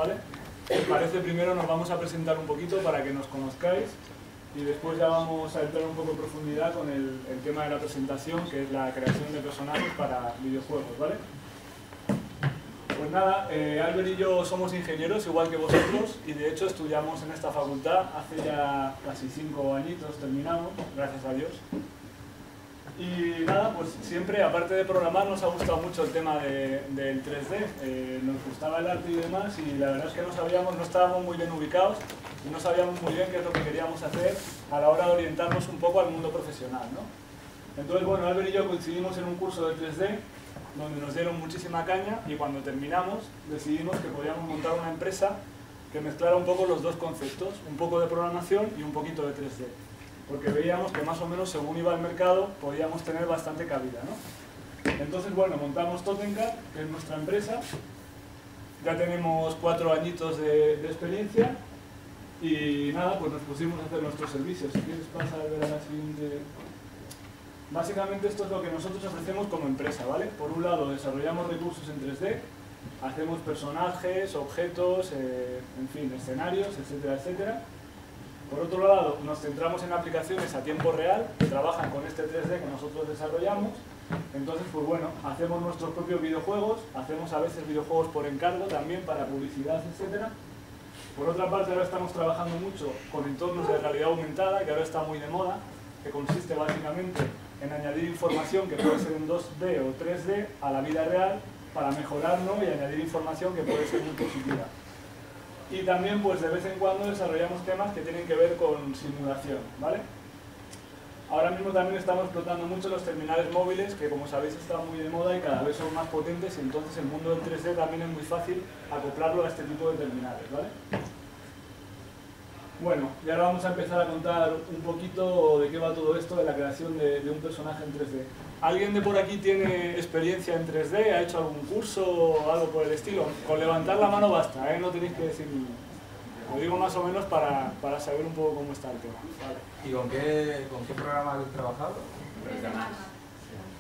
¿vale? Si os parece, primero nos vamos a presentar un poquito para que nos conozcáis y después ya vamos a entrar un poco en profundidad con el tema de la presentación, que es la creación de personajes para videojuegos, ¿vale? Pues nada, Albert y yo somos ingenieros igual que vosotros y de hecho estudiamos en esta facultad hace ya casi 5 añitos, terminamos, gracias a Dios. Y nada, pues siempre, aparte de programar, nos ha gustado mucho el tema del 3D, nos gustaba el arte y demás y la verdad es que no estábamos muy bien ubicados y no sabíamos muy bien qué es lo que queríamos hacer a la hora de orientarnos un poco al mundo profesional, ¿no? Entonces, bueno, Albert y yo coincidimos en un curso de 3D donde nos dieron muchísima caña y cuando terminamos decidimos que podíamos montar una empresa que mezclara un poco los dos conceptos, un poco de programación y un poquito de 3D, porque veíamos que más o menos según iba el mercado podíamos tener bastante cabida, ¿no? Entonces, bueno, montamos Totenkart, que es nuestra empresa, ya tenemos 4 añitos de experiencia y nada, pues nos pusimos a hacer nuestros servicios. Si quieres pasar a ver a la siguiente. Básicamente esto es lo que nosotros ofrecemos como empresa, ¿vale? Por un lado desarrollamos recursos en 3D, hacemos personajes, objetos, en fin, escenarios, etcétera, etcétera. Por otro lado nos centramos en aplicaciones a tiempo real que trabajan con este 3D que nosotros desarrollamos. Entonces, pues bueno, hacemos nuestros propios videojuegos, hacemos a veces videojuegos por encargo también para publicidad, etcétera. Por otra parte, ahora estamos trabajando mucho con entornos de realidad aumentada, que ahora está muy de moda, que consiste básicamente en añadir información que puede ser en 2D o 3D a la vida real para mejorarlo y añadir información que puede ser muy positiva. Y también, pues de vez en cuando desarrollamos temas que tienen que ver con simulación, ¿vale? Ahora mismo también estamos explotando mucho los terminales móviles, que como sabéis están muy de moda y cada vez son más potentes, y entonces el mundo del 3D también es muy fácil acoplarlo a este tipo de terminales, ¿vale? Bueno, y ahora vamos a empezar a contar un poquito de qué va todo esto de la creación de un personaje en 3D. ¿Alguien de por aquí tiene experiencia en 3D? ¿Ha hecho algún curso o algo por el estilo? Con levantar la mano basta, ¿eh? No tenéis que decir ni. Lo digo más o menos para saber un poco cómo está el tema. Vale. ¿Y con qué programa habéis trabajado?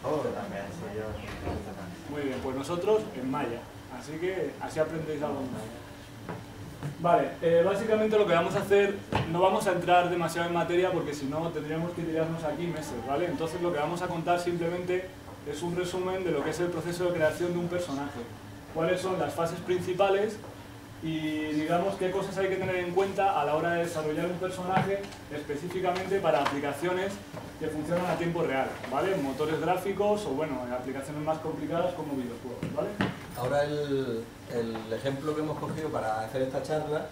Todo también, sí, yo. Muy bien, pues nosotros en Maya, así que así aprendéis algo en Maya. Vale, básicamente lo que vamos a hacer, no vamos a entrar demasiado en materia porque si no tendríamos que tirarnos aquí meses, ¿vale? Entonces lo que vamos a contar simplemente es un resumen de lo que es el proceso de creación de un personaje. Cuáles son las fases principales y digamos qué cosas hay que tener en cuenta a la hora de desarrollar un personaje específicamente para aplicaciones que funcionan a tiempo real, ¿vale? Motores gráficos o bueno, aplicaciones más complicadas como videojuegos, ¿vale? Ahora el ejemplo que hemos cogido para hacer esta charla,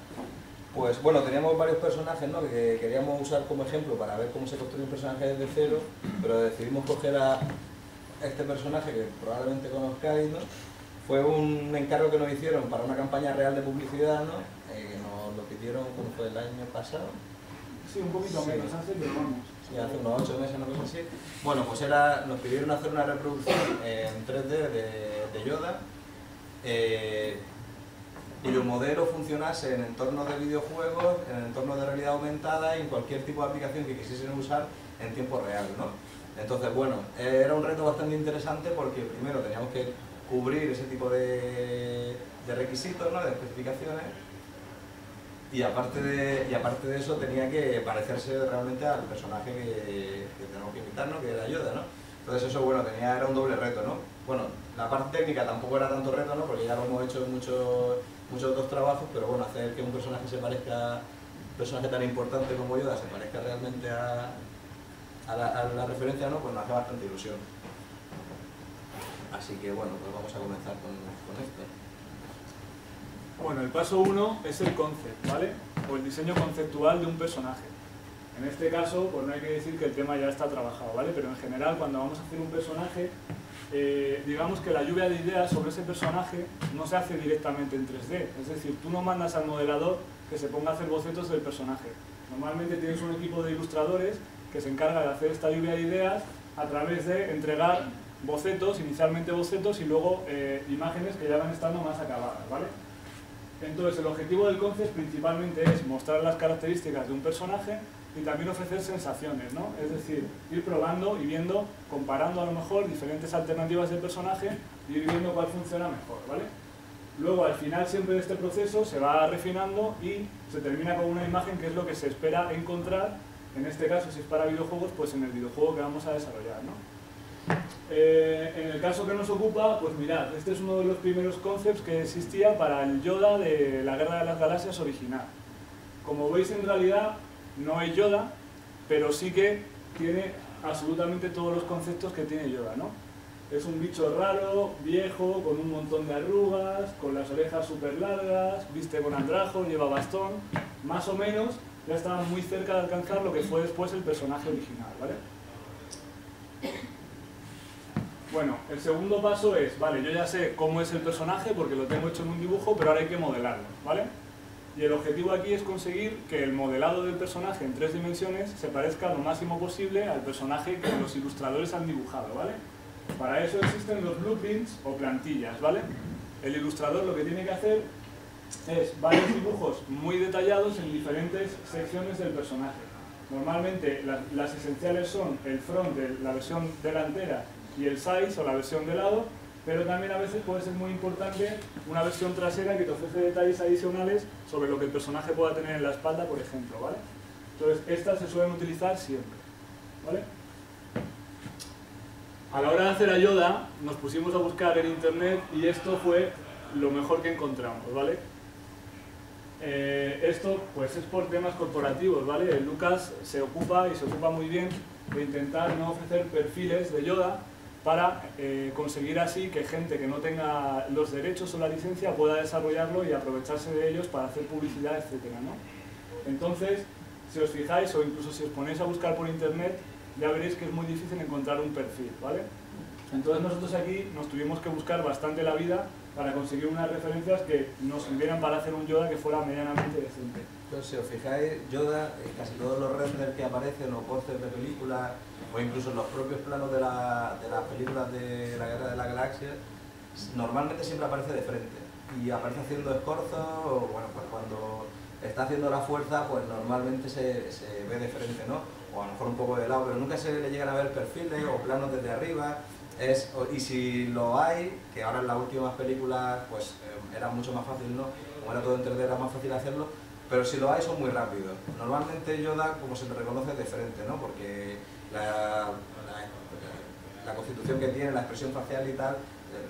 pues bueno, teníamos varios personajes, ¿no?, que queríamos usar como ejemplo para ver cómo se construye un personaje desde cero, pero decidimos coger a este personaje que probablemente conozcáis, ¿no? Fue un encargo que nos hicieron para una campaña real de publicidad, ¿no? Que nos lo pidieron, ¿cómo fue? ¿El año pasado? Sí, un poquito menos, hace, pero vamos. Sí, hace unos 8 meses, una cosa así. Bueno, pues nos pidieron hacer una reproducción en 3D de Yoda, y el modelo funcionase en entornos de videojuegos, en entornos de realidad aumentada y en cualquier tipo de aplicación que quisiesen usar en tiempo real, ¿no? Entonces, bueno, era un reto bastante interesante porque primero teníamos que cubrir ese tipo de requisitos, ¿no?, de especificaciones, y aparte de eso tenía que parecerse realmente al personaje que tenemos que imitar, ¿no?, que era Yoda, ¿no? Entonces eso, bueno, era un doble reto, ¿no? Bueno, la parte técnica tampoco era tanto reto, ¿no?, porque ya lo hemos hecho en muchos otros trabajos, pero bueno, hacer que un personaje se parezca, un personaje tan importante como Yoda, se parezca realmente a la referencia, ¿no?, pues nos hace bastante ilusión. Así que bueno, pues vamos a comenzar con esto. Bueno, el paso 1 es el concept, ¿vale? O el diseño conceptual de un personaje. En este caso, pues no hay que decir que el tema ya está trabajado, ¿vale? Pero en general, cuando vamos a hacer un personaje, digamos que la lluvia de ideas sobre ese personaje no se hace directamente en 3D. Es decir, tú no mandas al modelador que se ponga a hacer bocetos del personaje. Normalmente tienes un equipo de ilustradores que se encarga de hacer esta lluvia de ideas a través de entregar bocetos, inicialmente bocetos y luego imágenes que ya van estando más acabadas, ¿vale? Entonces el objetivo del concept principalmente es mostrar las características de un personaje y también ofrecer sensaciones, ¿no? Es decir, ir probando y viendo, comparando a lo mejor diferentes alternativas del personaje y ir viendo cuál funciona mejor, ¿vale? Luego, al final siempre de este proceso se va refinando y se termina con una imagen que es lo que se espera encontrar, en este caso si es para videojuegos, pues en el videojuego que vamos a desarrollar, ¿no? En el caso que nos ocupa, pues mirad, este es uno de los primeros concepts que existía para el Yoda de la Guerra de las Galaxias original. Como veis, en realidad no es Yoda, pero sí que tiene absolutamente todos los conceptos que tiene Yoda, ¿no? Es un bicho raro, viejo, con un montón de arrugas, con las orejas súper largas, viste con andrajo, lleva bastón, más o menos ya estaba muy cerca de alcanzar lo que fue después el personaje original, ¿vale? Bueno, el segundo paso es, vale, yo ya sé cómo es el personaje porque lo tengo hecho en un dibujo, pero ahora hay que modelarlo, ¿vale? Y el objetivo aquí es conseguir que el modelado del personaje en 3 dimensiones se parezca lo máximo posible al personaje que los ilustradores han dibujado, ¿vale? Para eso existen los blueprints o plantillas, ¿vale? El ilustrador lo que tiene que hacer es varios dibujos muy detallados en diferentes secciones del personaje. Normalmente las esenciales son el front, la versión delantera, y el size o la versión de lado, pero también a veces puede ser muy importante una versión trasera que te ofrece detalles adicionales sobre lo que el personaje pueda tener en la espalda, por ejemplo, ¿vale? Entonces, estas se suelen utilizar siempre, ¿vale? A la hora de hacer a Yoda, nos pusimos a buscar en internet y esto fue lo mejor que encontramos, ¿vale? Esto pues es por temas corporativos, ¿vale? Lucas se ocupa y se ocupa muy bien de intentar no ofrecer perfiles de Yoda para conseguir así que gente que no tenga los derechos o la licencia pueda desarrollarlo y aprovecharse de ellos para hacer publicidad, etcétera, ¿no? Entonces, si os fijáis o incluso si os ponéis a buscar por internet, ya veréis que es muy difícil encontrar un perfil, ¿vale? Entonces nosotros aquí nos tuvimos que buscar bastante la vida para conseguir unas referencias que nos sirvieran para hacer un Yoda que fuera medianamente decente. Entonces, si os fijáis, Yoda, casi todos los renders que aparecen o pósters de películas o incluso en los propios planos de las películas de la Guerra de la Galaxia, normalmente siempre aparece de frente y aparece haciendo escorzo o bueno, pues cuando está haciendo la fuerza, pues normalmente se ve de frente, ¿no? O a lo mejor un poco de lado, pero nunca se le llegan a ver perfiles o planos desde arriba. Y si lo hay, que ahora en las últimas películas pues era mucho más fácil, ¿no? Como era todo en 3D era más fácil hacerlo, pero si lo hay son muy rápidos. Normalmente Yoda, como se le reconoce, de frente, ¿no? Porque la constitución que tiene, la expresión facial y tal,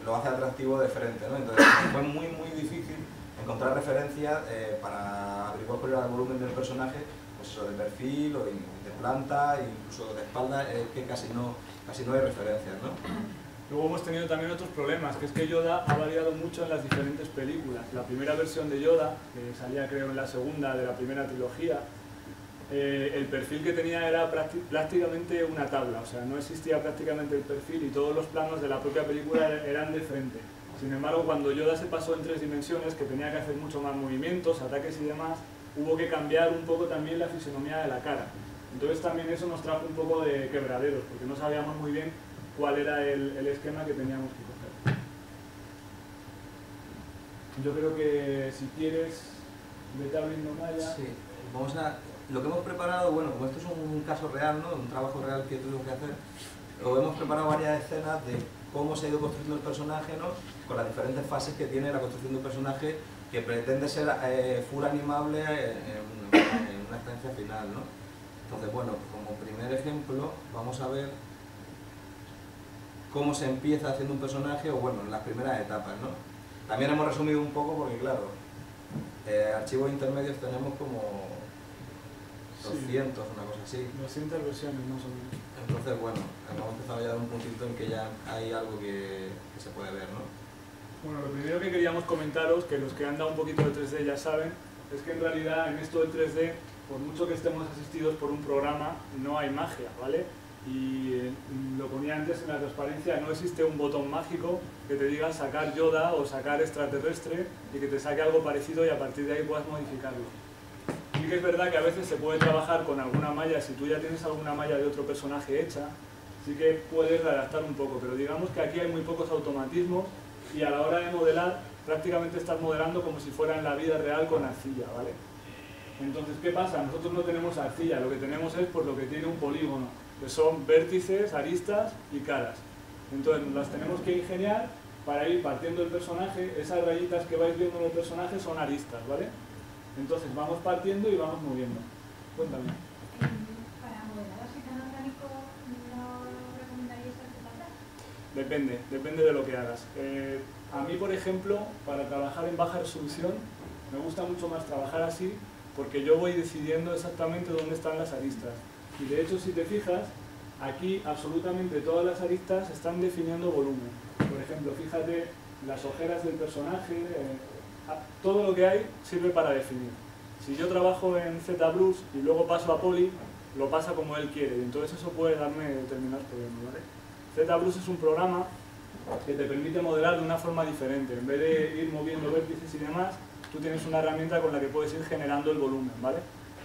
lo hace atractivo de frente, ¿no? Entonces fue muy difícil encontrar referencias para averiguar cuál era el volumen del personaje, pues eso, de perfil o de planta, incluso de espalda, que casi no hay referencias, ¿no? Luego hemos tenido también otros problemas, que es que Yoda ha variado mucho en las diferentes películas. La primera versión de Yoda, que salía creo en la segunda de la primera trilogía, el perfil que tenía era prácticamente una tabla, o sea, no existía prácticamente el perfil y todos los planos de la propia película eran de frente. Sin embargo, cuando Yoda se pasó en 3 dimensiones, que tenía que hacer mucho más movimientos, ataques y demás, hubo que cambiar un poco también la fisonomía de la cara. Entonces también eso nos trajo un poco de quebraderos, porque no sabíamos muy bien cuál era el esquema que teníamos que coger. Yo creo que si quieres, vete abriendo malla. Sí, lo que hemos preparado, bueno, como esto es un caso real, ¿no? Un trabajo real que tuvimos que hacer, hemos preparado varias escenas de cómo se ha ido construyendo el personaje, ¿no? Con las diferentes fases que tiene la construcción de un personaje que pretende ser full animable en una estancia final, ¿no? Entonces, bueno, como primer ejemplo, vamos a ver cómo se empieza haciendo un personaje, o bueno, en las primeras etapas, ¿no? También hemos resumido un poco porque, claro, archivos intermedios tenemos como 200, una cosa así. 200 versiones más o menos. Entonces, bueno, hemos empezado ya de un puntito en que ya hay algo que se puede ver, ¿no? Bueno, lo primero que queríamos comentaros, que los que han dado un poquito de 3D ya saben, es que en realidad en esto del 3D, por mucho que estemos asistidos por un programa, no hay magia, ¿vale? Y lo ponía antes en la transparencia, no existe un botón mágico que te diga sacar Yoda o sacar extraterrestre y que te saque algo parecido y a partir de ahí puedas modificarlo. Sí que es verdad que a veces se puede trabajar con alguna malla, si tú ya tienes alguna malla de otro personaje hecha, sí que puedes readaptar un poco, pero digamos que aquí hay muy pocos automatismos y a la hora de modelar, prácticamente estás modelando como si fuera en la vida real con arcilla, ¿vale? Entonces, ¿qué pasa? Nosotros no tenemos arcilla, lo que tenemos es por lo que tiene un polígono, que son vértices, aristas y caras. Entonces, las tenemos que ingeniar para ir partiendo el personaje. Esas rayitas que vais viendo en el personaje son aristas, ¿vale? Entonces vamos partiendo y vamos moviendo. Cuéntame. Para modelar así tan orgánico, ¿no recomendaríais el ZBrush? Depende de lo que hagas. A mí, por ejemplo, para trabajar en baja resolución, me gusta mucho más trabajar así, porque yo voy decidiendo exactamente dónde están las aristas. Y de hecho, si te fijas, aquí absolutamente todas las aristas están definiendo volumen. Por ejemplo, fíjate las ojeras del personaje, todo lo que hay sirve para definir. Si yo trabajo en ZBrush y luego paso a Poly, lo pasa como él quiere, y entonces eso puede darme determinados problemas, ¿vale? ZBrush es un programa que te permite modelar de una forma diferente. En vez de ir moviendo vértices y demás, tú tienes una herramienta con la que puedes ir generando el volumen, ¿vale?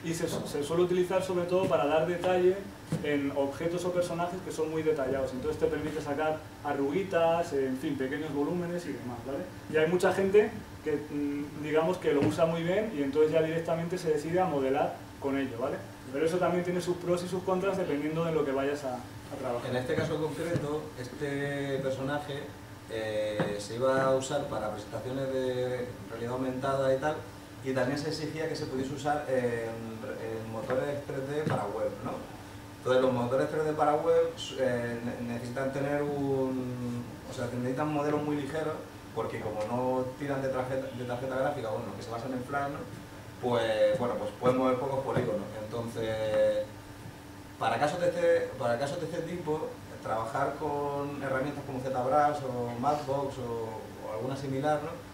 Y se suele utilizar sobre todo para dar detalle en objetos o personajes que son muy detallados. Entonces te permite sacar arruguitas, en fin, pequeños volúmenes y demás, ¿vale? Y hay mucha gente que, digamos, que lo usa muy bien y entonces ya directamente se decide a modelar con ello, ¿vale? Pero eso también tiene sus pros y sus contras dependiendo de lo que vayas a trabajar. En este caso concreto, este personaje se iba a usar para presentaciones de realidad aumentada y tal, y también se exigía que se pudiese usar en motores 3D para web, ¿no? Entonces los motores 3D para web necesitan tener necesitan modelos muy ligeros, porque como no tiran de tarjeta gráfica, bueno, que se basan en Flash, ¿no? Pues pueden mover pocos polígonos. Entonces, para casos de este tipo, trabajar con herramientas como ZBrush o Matchbox o alguna similar, ¿no?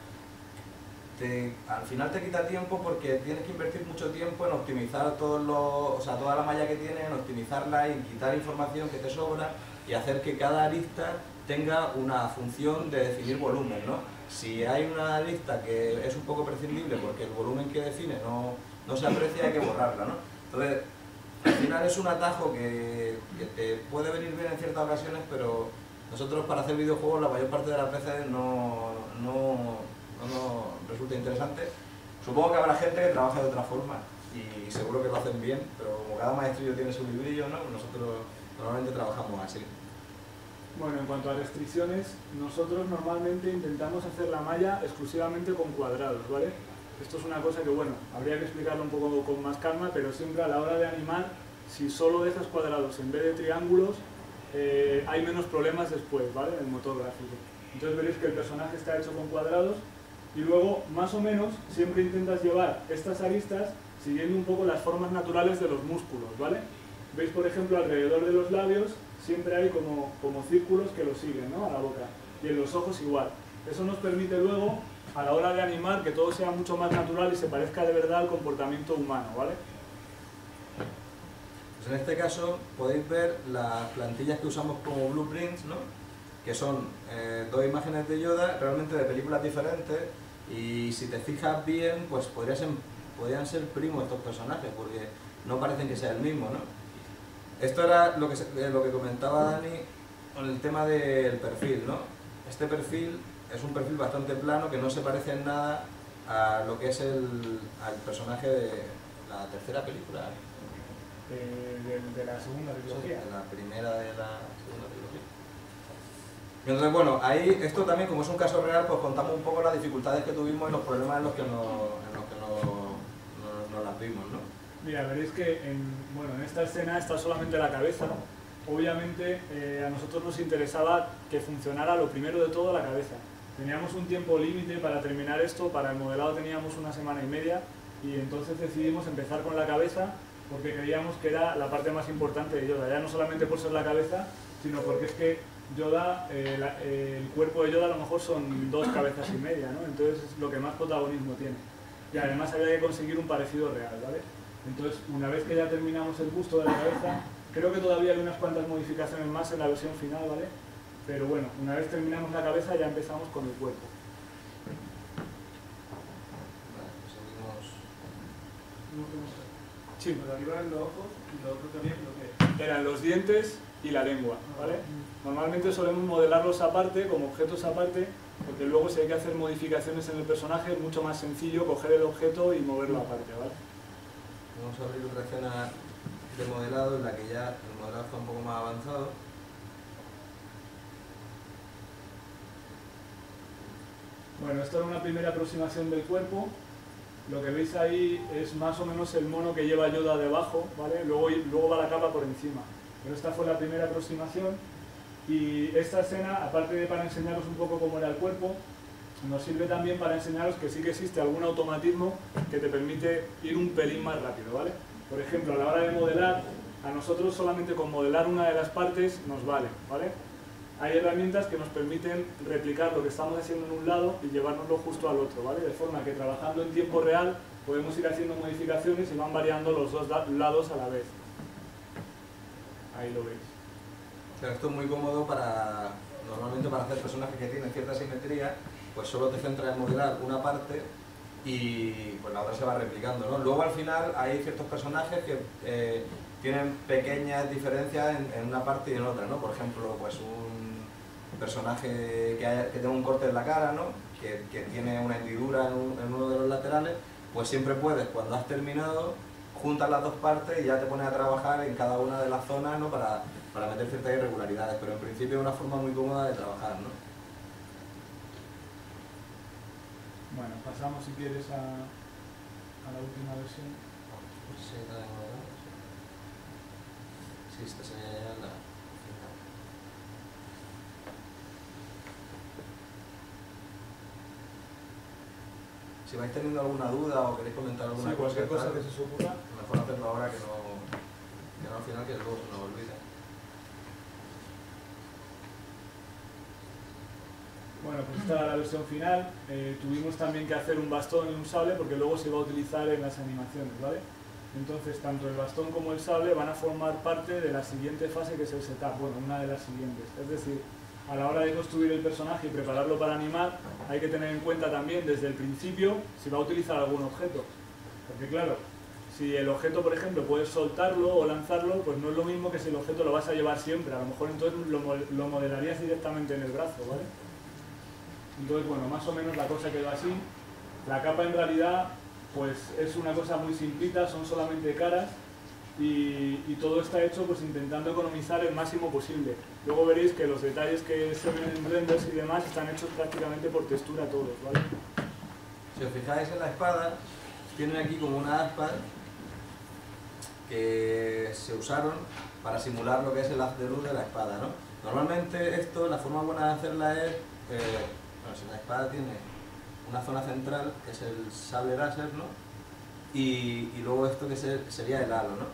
Al final te quita tiempo porque tienes que invertir mucho tiempo en optimizar toda la malla que tienes, en optimizarla y quitar información que te sobra y hacer que cada arista tenga una función de definir volumen, ¿no? Si hay una arista que es un poco prescindible porque el volumen que define no se aprecia, hay que borrarla, ¿no? Entonces, al final es un atajo que te puede venir bien en ciertas ocasiones, pero nosotros para hacer videojuegos la mayor parte de las veces no resulta interesante. Supongo que habrá gente que trabaja de otra forma y seguro que lo hacen bien, pero como cada maestrillo tiene su librillo, ¿no? Nosotros normalmente trabajamos así. Bueno, en cuanto a restricciones, nosotros normalmente intentamos hacer la malla exclusivamente con cuadrados, ¿vale? Esto es una cosa que, bueno, habría que explicarlo un poco con más calma, pero siempre a la hora de animar, si solo dejas cuadrados en vez de triángulos, hay menos problemas después, ¿vale? En el motor gráfico. Entonces veréis que el personaje está hecho con cuadrados y luego, más o menos, siempre intentas llevar estas aristas siguiendo un poco las formas naturales de los músculos, ¿vale? Veis, por ejemplo, alrededor de los labios siempre hay como círculos que los siguen, ¿no? A la boca. Y en los ojos igual. Eso nos permite luego, a la hora de animar, que todo sea mucho más natural y se parezca de verdad al comportamiento humano, ¿vale? Pues en este caso podéis ver las plantillas que usamos como blueprints, ¿no? Que son dos imágenes de Yoda, realmente de películas diferentes, y si te fijas bien, pues podrían ser primos estos personajes, porque no parecen que sea el mismo, ¿no? Esto era lo que comentaba Dani con el tema del perfil, ¿no? Este perfil es un perfil bastante plano que no se parece en nada a lo que es al personaje de la tercera película. De la segunda trilogía. De la primera de la segunda trilogía. Entonces, bueno, ahí esto también, como es un caso real, pues contamos un poco las dificultades que tuvimos y los problemas en los que nos las vimos, ¿no? Mira, veréis que en esta escena está solamente la cabeza. Obviamente a nosotros nos interesaba que funcionara lo primero de todo la cabeza. Teníamos un tiempo límite para terminar esto, para el modelado teníamos 1 semana y media y entonces decidimos empezar con la cabeza porque creíamos que era la parte más importante de Yoda, ya no solamente por ser la cabeza, sino porque es que Yoda, el cuerpo de Yoda a lo mejor son 2 cabezas y media, ¿no? Entonces es lo que más protagonismo tiene. Y además había que conseguir un parecido real, ¿vale? Entonces, una vez que ya terminamos el busto de la cabeza, creo que todavía hay unas cuantas modificaciones más en la versión final, ¿vale? Pero bueno, una vez terminamos la cabeza ya empezamos con el cuerpo. Vale, pues seguimos. Sí. Por arriba eran los ojos y lo otro también lo que Eran los dientes y la lengua, ¿vale? Normalmente solemos modelarlos aparte, como objetos aparte, porque luego si hay que hacer modificaciones en el personaje es mucho más sencillo coger el objeto y moverlo aparte, ¿vale? Vamos a abrir otra escena de modelado en la que ya el modelado está un poco más avanzado. Bueno, esto era una primera aproximación del cuerpo. Lo que veis ahí es más o menos el mono que lleva Yoda debajo, ¿vale? Luego va la capa por encima. Pero esta fue la primera aproximación. Y esta escena, aparte de para enseñaros un poco cómo era el cuerpo, nos sirve también para enseñaros que sí que existe algún automatismo que te permite ir un pelín más rápido, ¿vale? Por ejemplo, a la hora de modelar, a nosotros solamente con modelar una de las partes nos vale, ¿vale? Hay herramientas que nos permiten replicar lo que estamos haciendo en un lado y llevárnoslo justo al otro, ¿vale? De forma que trabajando en tiempo real podemos ir haciendo modificaciones y van variando los dos lados a la vez. Ahí lo veis. Pero esto es muy cómodo normalmente para hacer personajes que tienen cierta simetría, pues solo te centras en modelar una parte y pues la otra se va replicando, ¿no? Luego al final hay ciertos personajes que tienen pequeñas diferencias en una parte y en otra, ¿no? Por ejemplo, pues un personaje que tenga un corte en la cara, ¿no? Que tiene una hendidura en uno de los laterales, pues siempre puedes, cuando has terminado, juntas las dos partes y ya te pones a trabajar en cada una de las zonas, ¿no? Para meter ciertas irregularidades, pero en principio es una forma muy cómoda de trabajar, ¿no? Bueno, pasamos si quieres a la última versión. Sí, esta sería ya la final. Si vais teniendo alguna duda o queréis comentar alguna cualquier cosa que se os ocurra, mejor hacerlo ahora que no al final, que luego se nos olvide. Bueno, pues esta era la versión final. Tuvimos también que hacer un bastón y un sable porque luego se va a utilizar en las animaciones, ¿vale? Entonces, tanto el bastón como el sable van a formar parte de la siguiente fase, que es el setup, bueno, una de las siguientes. Es decir, a la hora de construir el personaje y prepararlo para animar, hay que tener en cuenta también desde el principio si va a utilizar algún objeto. Porque claro, si el objeto, por ejemplo, puedes soltarlo o lanzarlo, pues no es lo mismo que si el objeto lo vas a llevar siempre. A lo mejor entonces lo modelarías directamente en el brazo, ¿vale? Entonces, bueno, más o menos la cosa quedó así. La capa en realidad pues es una cosa muy simplita, son solamente caras y todo está hecho pues intentando economizar el máximo posible. Luego veréis que los detalles que se ven en renders y demás están hechos prácticamente por textura todos, ¿vale? Si os fijáis en la espada, tienen aquí como una aspa que se usaron para simular lo que es el haz de luz de la espada, ¿no? Normalmente esto, la forma buena de hacerla es, bueno, si la espada tiene una zona central, que es el sable láser, ¿no? Y luego esto que sería el halo, ¿no?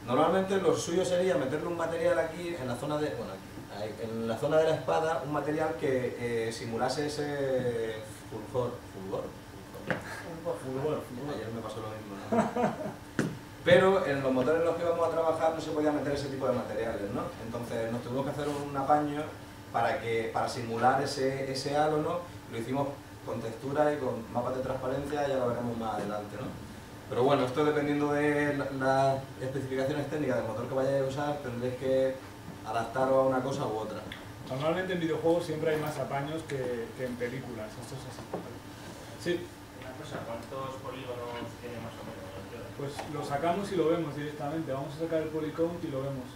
Normalmente lo suyo sería meterle un material aquí en la zona de, bueno, en la zona de la espada, un material que simulase ese fulgor. Ayer me pasó lo mismo, ¿no? Pero en los motores en los que vamos a trabajar no se podía meter ese tipo de materiales, ¿no? Entonces nos tuvimos que hacer un apaño para simular ese halo, ¿no? Lo hicimos con textura y con mapas de transparencia, ya lo veremos más adelante, ¿no? Pero bueno, esto dependiendo de las especificaciones técnicas del motor que vayáis a usar, tendréis que adaptaros a una cosa u otra. Normalmente en videojuegos siempre hay más apaños que en películas, esto es así. Sí. Una cosa, ¿cuántos polígonos tiene más o menos? Pues lo sacamos y lo vemos directamente, vamos a sacar el polycount y lo vemos.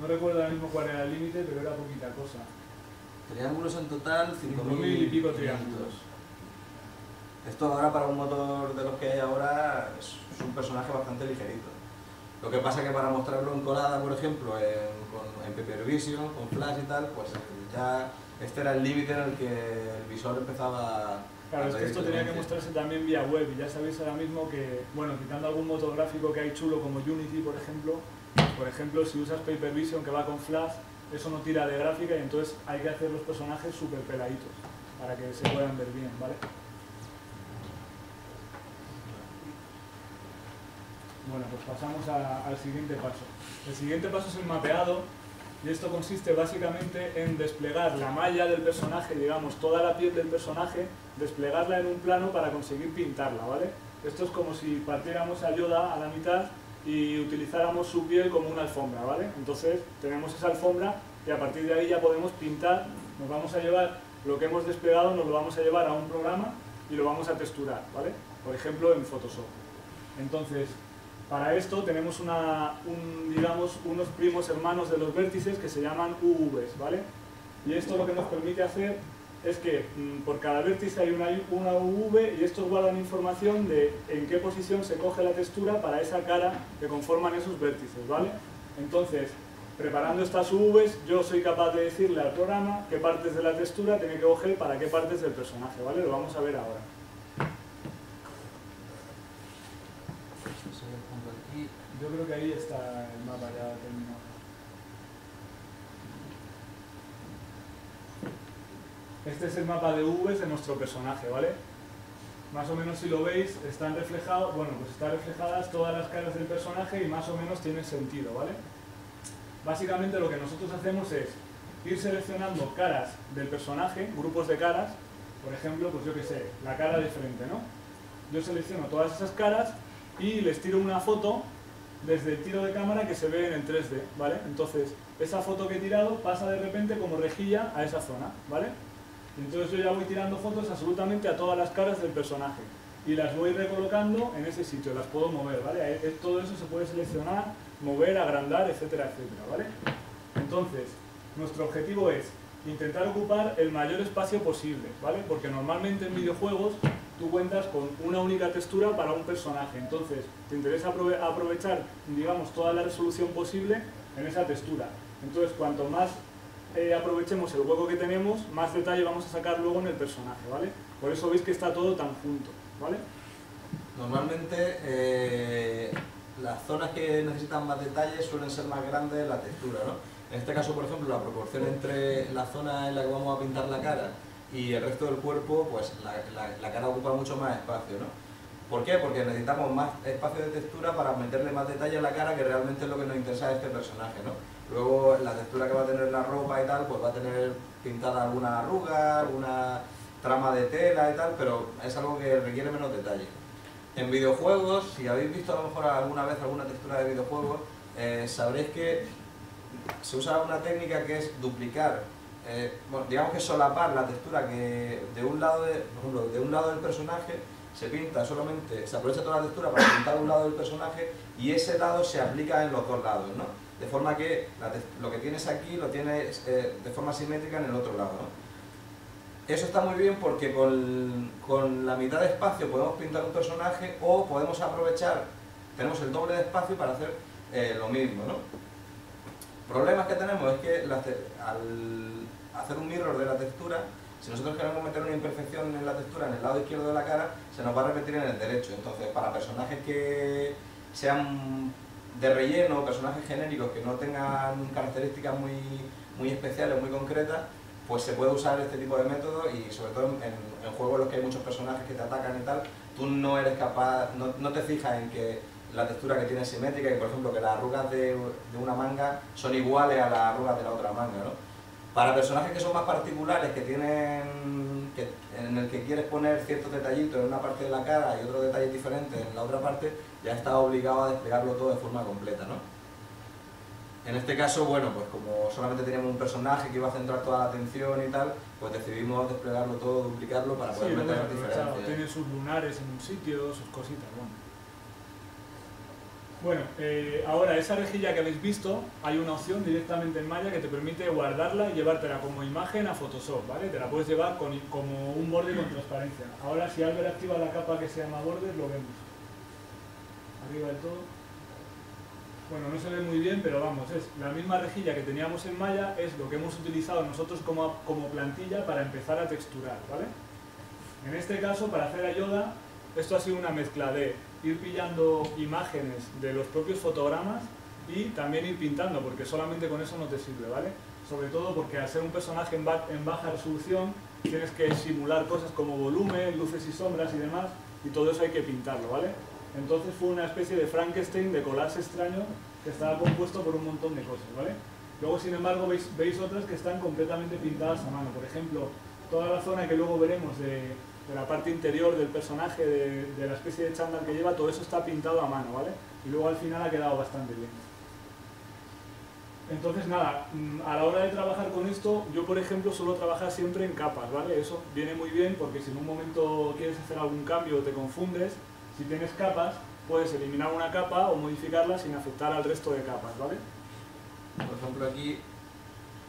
No recuerdo ahora mismo cuál era el límite, pero era poquita cosa. Triángulos en total, 5.000 y pico triángulos. Esto ahora para un motor de los que hay ahora es un personaje bastante ligerito. Lo que pasa es que para mostrarlo en colada, por ejemplo, en Paper Vision, con Flash y tal, pues ya este era el límite en el que el visor empezaba. Claro, es que esto tenía que mostrarse también vía web y ya sabéis ahora mismo que, bueno, quitando algún motor gráfico que hay chulo como Unity, por ejemplo, si usas Paper Vision que va con Flash, eso no tira de gráfica y entonces hay que hacer los personajes súper peladitos para que se puedan ver bien, ¿vale? Bueno, pues pasamos al siguiente paso. El siguiente paso es el mapeado y esto consiste básicamente en desplegar la malla del personaje, digamos, toda la piel del personaje, desplegarla en un plano para conseguir pintarla, ¿vale? Esto es como si partiéramos a Yoda a la mitad y utilizáramos su piel como una alfombra, ¿vale? Entonces tenemos esa alfombra y a partir de ahí ya podemos pintar, nos vamos a llevar lo que hemos desplegado, nos lo vamos a llevar a un programa y lo vamos a texturar, ¿vale? Por ejemplo en Photoshop. Entonces, para esto tenemos digamos, unos primos hermanos de los vértices que se llaman UVs, ¿vale? Y esto lo que nos permite hacer es que por cada vértice hay una UV y estos guardan información de en qué posición se coge la textura para esa cara que conforman esos vértices, ¿vale? Entonces, preparando estas UVs, yo soy capaz de decirle al programa qué partes de la textura tiene que coger para qué partes del personaje, ¿vale? Lo vamos a ver ahora. Yo creo que ahí está el mapa ya terminado. Este es el mapa de UVs de nuestro personaje, ¿vale? Más o menos si lo veis, están reflejados, bueno, pues están reflejadas todas las caras del personaje y más o menos tiene sentido, ¿vale? Básicamente lo que nosotros hacemos es ir seleccionando caras del personaje, grupos de caras, por ejemplo, pues yo qué sé, la cara de frente, ¿no? Yo selecciono todas esas caras y les tiro una foto desde el tiro de cámara que se ve en el 3D, ¿vale? Entonces, esa foto que he tirado pasa de repente como rejilla a esa zona, ¿vale? Entonces yo ya voy tirando fotos absolutamente a todas las caras del personaje y las voy recolocando en ese sitio, las puedo mover, ¿vale? Todo eso se puede seleccionar, mover, agrandar, etcétera, etcétera, ¿vale? Entonces, nuestro objetivo es intentar ocupar el mayor espacio posible, ¿vale? Porque normalmente en videojuegos tú cuentas con una única textura para un personaje, entonces te interesa aprovechar, digamos, toda la resolución posible en esa textura. Entonces, cuanto más aprovechemos el hueco que tenemos, más detalle vamos a sacar luego en el personaje, ¿vale? Por eso veis que está todo tan junto, ¿vale? Normalmente las zonas que necesitan más detalle suelen ser más grandes en la textura, ¿no? En este caso, por ejemplo, la proporción entre la zona en la que vamos a pintar la cara y el resto del cuerpo, pues la cara ocupa mucho más espacio, ¿no? ¿Por qué? Porque necesitamos más espacio de textura para meterle más detalle a la cara, que realmente es lo que nos interesa de este personaje, ¿no? Luego la textura que va a tener la ropa y tal, pues va a tener pintada alguna arruga, alguna trama de tela y tal, pero es algo que requiere menos detalle. En videojuegos, si habéis visto a lo mejor alguna vez alguna textura de videojuegos, sabréis que se usa una técnica que es duplicar, bueno, digamos que solapar la textura que de un lado, por ejemplo, de un lado del personaje se pinta solamente, se aprovecha toda la textura para pintar un lado del personaje y ese lado se aplica en los dos lados, ¿no? De forma que lo que tienes aquí lo tienes de forma simétrica en el otro lado, ¿no? Eso está muy bien porque con la mitad de espacio podemos pintar un personaje o podemos aprovechar, tenemos el doble de espacio para hacer lo mismo, ¿no? Problemas que tenemos es que al hacer un mirror de la textura, si nosotros queremos meter una imperfección en la textura en el lado izquierdo de la cara, se nos va a repetir en el derecho. Entonces, para personajes que sean de relleno, personajes genéricos que no tengan características muy especiales, muy concretas, pues se puede usar este tipo de método y sobre todo en juegos en los que hay muchos personajes que te atacan y tal, tú no eres capaz, no te fijas en que la textura que tiene es simétrica y por ejemplo que las arrugas de una manga son iguales a las arrugas de la otra manga, ¿no? Para personajes que son más particulares, en el que quieres poner ciertos detallitos en una parte de la cara y otros detalles diferentes en la otra parte, ya estás obligado a desplegarlo todo de forma completa, ¿no? En este caso, bueno, pues como solamente teníamos un personaje que iba a centrar toda la atención y tal, pues decidimos desplegarlo todo, duplicarlo para poder meter las diferencias. Tiene sus lunares en un sitio, sus cositas, bueno, ahora esa rejilla que habéis visto, hay una opción directamente en Maya que te permite guardarla y llevártela como imagen a Photoshop, ¿vale? Te la puedes llevar como un borde con transparencia. Ahora si Albert activa la capa que se llama bordes, lo vemos. Arriba del todo. Bueno, no se ve muy bien, pero vamos, es la misma rejilla que teníamos en Maya, es lo que hemos utilizado nosotros como plantilla para empezar a texturar, ¿vale? En este caso, para hacer a Yoda, esto ha sido una mezcla de ir pillando imágenes de los propios fotogramas y también ir pintando, porque solamente con eso no te sirve, ¿vale? Sobre todo porque al ser un personaje en baja resolución tienes que simular cosas como volumen, luces y sombras y demás, y todo eso hay que pintarlo, ¿vale? Entonces fue una especie de Frankenstein de collage extraño que estaba compuesto por un montón de cosas, ¿vale? Luego, sin embargo, veis otras que están completamente pintadas a mano. Por ejemplo, toda la zona que luego veremos de la parte interior del personaje, de la especie de chándal que lleva, todo eso está pintado a mano, ¿vale? Y luego al final ha quedado bastante bien. Entonces nada, a la hora de trabajar con esto, yo por ejemplo suelo trabajar siempre en capas, ¿vale? Eso viene muy bien porque si en un momento quieres hacer algún cambio o te confundes, si tienes capas, puedes eliminar una capa o modificarla sin afectar al resto de capas, ¿vale? Por ejemplo aquí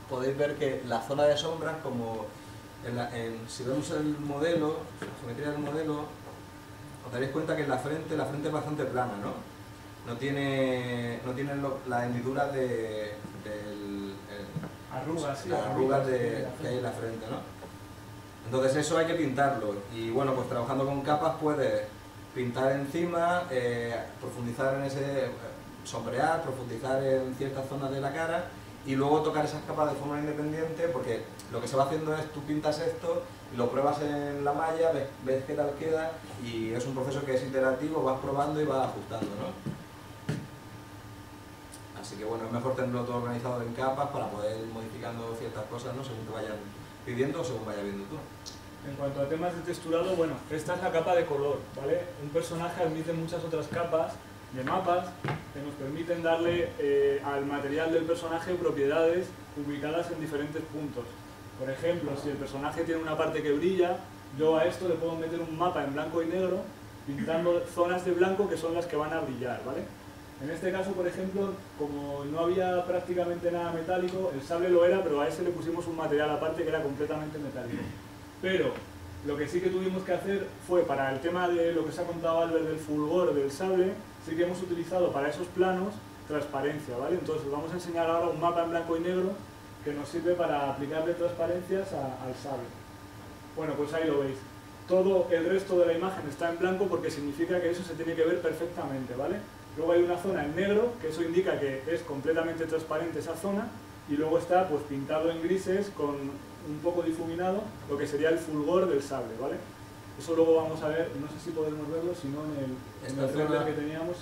podéis ver que la zona de sombras, como si vemos el modelo, la geometría del modelo, os daréis cuenta que la frente es bastante plana, ¿no? No tiene las hendiduras arrugas, sí, las arrugas que hay en la frente, ¿no? Entonces eso hay que pintarlo y bueno, pues trabajando con capas puedes pintar encima, profundizar en sombrear, profundizar en ciertas zonas de la cara y luego tocar esas capas de forma independiente, porque lo que se va haciendo es tú pintas esto, lo pruebas en la malla, ves qué tal queda y es un proceso que es iterativo, vas probando y vas ajustando, ¿no? Así que bueno, es mejor tenerlo todo organizado en capas para poder ir modificando ciertas cosas, ¿no? Según te vayan pidiendo o según vaya viendo tú. En cuanto a temas de texturado, bueno, esta es la capa de color, ¿vale? Un personaje admite muchas otras capas de mapas que nos permiten darle al material del personaje propiedades ubicadas en diferentes puntos. Por ejemplo, si el personaje tiene una parte que brilla, yo a esto le puedo meter un mapa en blanco y negro pintando zonas de blanco que son las que van a brillar, ¿vale? En este caso, por ejemplo, como no había prácticamente nada metálico, el sable lo era, pero a ese le pusimos un material aparte que era completamente metálico. Pero lo que sí que tuvimos que hacer fue, para el tema de lo que se ha contado Albert del fulgor del sable, sí que hemos utilizado para esos planos transparencia, ¿vale? Entonces vamos a enseñar ahora un mapa en blanco y negro que nos sirve para aplicarle transparencias al sable. Bueno, pues ahí lo veis. Todo el resto de la imagen está en blanco porque significa que eso se tiene que ver perfectamente, ¿vale? Luego hay una zona en negro, que eso indica que es completamente transparente esa zona, y luego está pues pintado en grises con un poco difuminado lo que sería el fulgor del sable, ¿vale? Eso luego vamos a ver, no sé si podemos verlo, si no en el render que teníamos.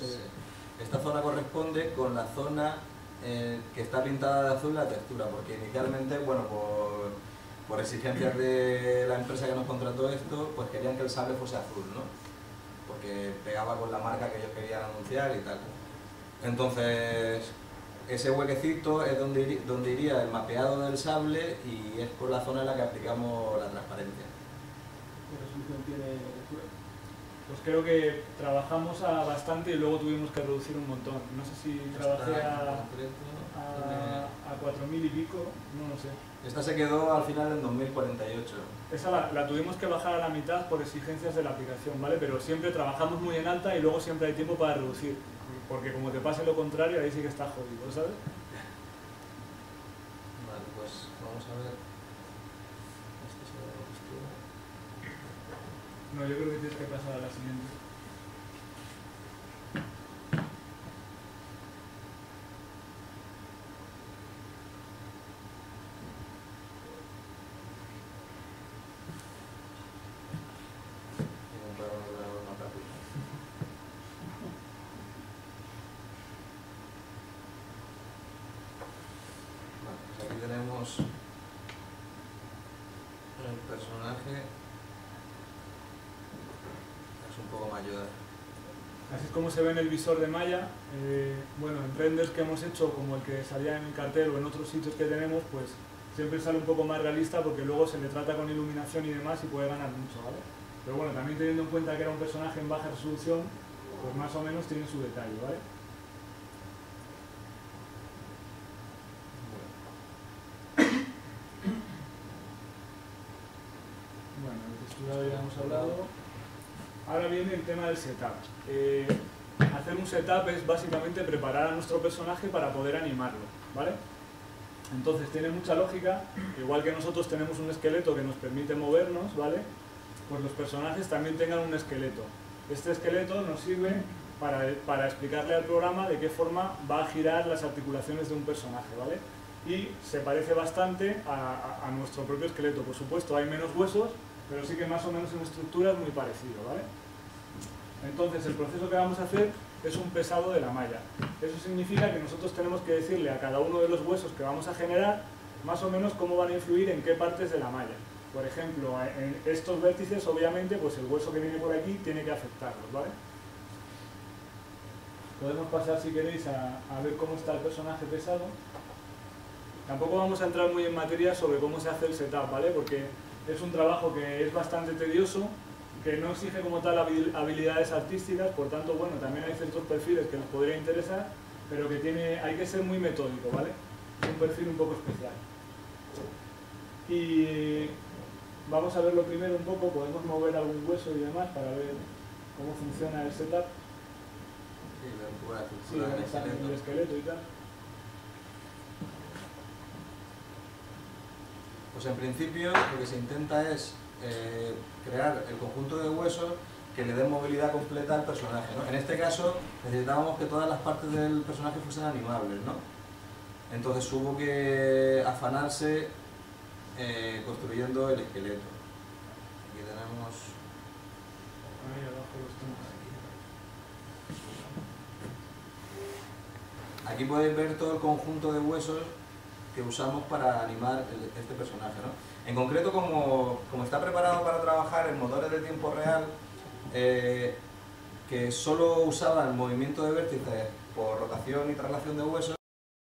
Esta zona corresponde con la zona que está pintada de azul la textura, porque inicialmente, bueno, por exigencias de la empresa que nos contrató esto, pues querían que el sable fuese azul, ¿no? Porque pegaba con la marca que ellos querían anunciar y tal. Entonces, ese huequecito es donde iría el mapeado del sable y es por la zona en la que aplicamos la transparencia. ¿Qué resolución tiene lectura? Pues creo que trabajamos bastante y luego tuvimos que reducir un montón. No sé si trabajé a 4000 y pico, no lo sé. Esta se quedó al final en 2048. Esa la tuvimos que bajar a la mitad por exigencias de la aplicación, ¿vale? Pero siempre trabajamos muy en alta y luego siempre hay tiempo para reducir. Porque como te pase lo contrario, ahí sí que está jodido, ¿sabes? Vale, pues vamos a ver. Este se ve la textura. No, yo creo que tienes que pasar a la siguiente. Tenemos el personaje, es un poco mayor. Así es como se ve en el visor de malla. Bueno, en renders que hemos hecho, como el que salía en el cartel o en otros sitios que tenemos, pues siempre sale un poco más realista porque luego se le trata con iluminación y demás y puede ganar mucho, ¿vale? Pero bueno, también teniendo en cuenta que era un personaje en baja resolución, pues más o menos tiene su detalle, ¿vale? Bueno, de textura ya hemos hablado. Ahora viene el tema del setup. Hacer un setup es básicamente preparar a nuestro personaje para poder animarlo, ¿vale? Entonces tiene mucha lógica, igual que nosotros tenemos un esqueleto que nos permite movernos, ¿vale? Pues los personajes también tengan un esqueleto. Este esqueleto nos sirve para explicarle al programa de qué forma va a girar las articulaciones de un personaje, ¿vale? Y se parece bastante a nuestro propio esqueleto. Por supuesto, hay menos huesos, pero sí que más o menos en estructura es muy parecido, ¿vale? Entonces, el proceso que vamos a hacer es un pesado de la malla. Eso significa que nosotros tenemos que decirle a cada uno de los huesos que vamos a generar más o menos cómo van a influir en qué partes de la malla. Por ejemplo, en estos vértices, obviamente, pues el hueso que viene por aquí tiene que afectarlos, ¿vale? Podemos pasar, si queréis, a ver cómo está el personaje pesado. Tampoco vamos a entrar muy en materia sobre cómo se hace el setup, ¿vale? Porque es un trabajo que es bastante tedioso, que no exige como tal habilidades artísticas, por tanto, bueno, también hay ciertos perfiles que nos podría interesar, pero que hay que ser muy metódico, ¿vale? Es un perfil un poco especial. Y vamos a verlo primero un poco, podemos mover algún hueso y demás para ver cómo funciona el setup. Sí, ver un poco la Sí, estructura del el esqueleto y tal. Pues en principio lo que se intenta es crear el conjunto de huesos que le den movilidad completa al personaje, ¿no? En este caso necesitábamos que todas las partes del personaje fuesen animables, ¿no? Entonces hubo que afanarse construyendo el esqueleto. Aquí tenemos... Ahí abajo los tenemos. Aquí podéis ver todo el conjunto de huesos que usamos para animar este personaje, ¿no? En concreto, como está preparado para trabajar en motores de tiempo real, que solo usaban movimiento de vértices por rotación y traslación de huesos,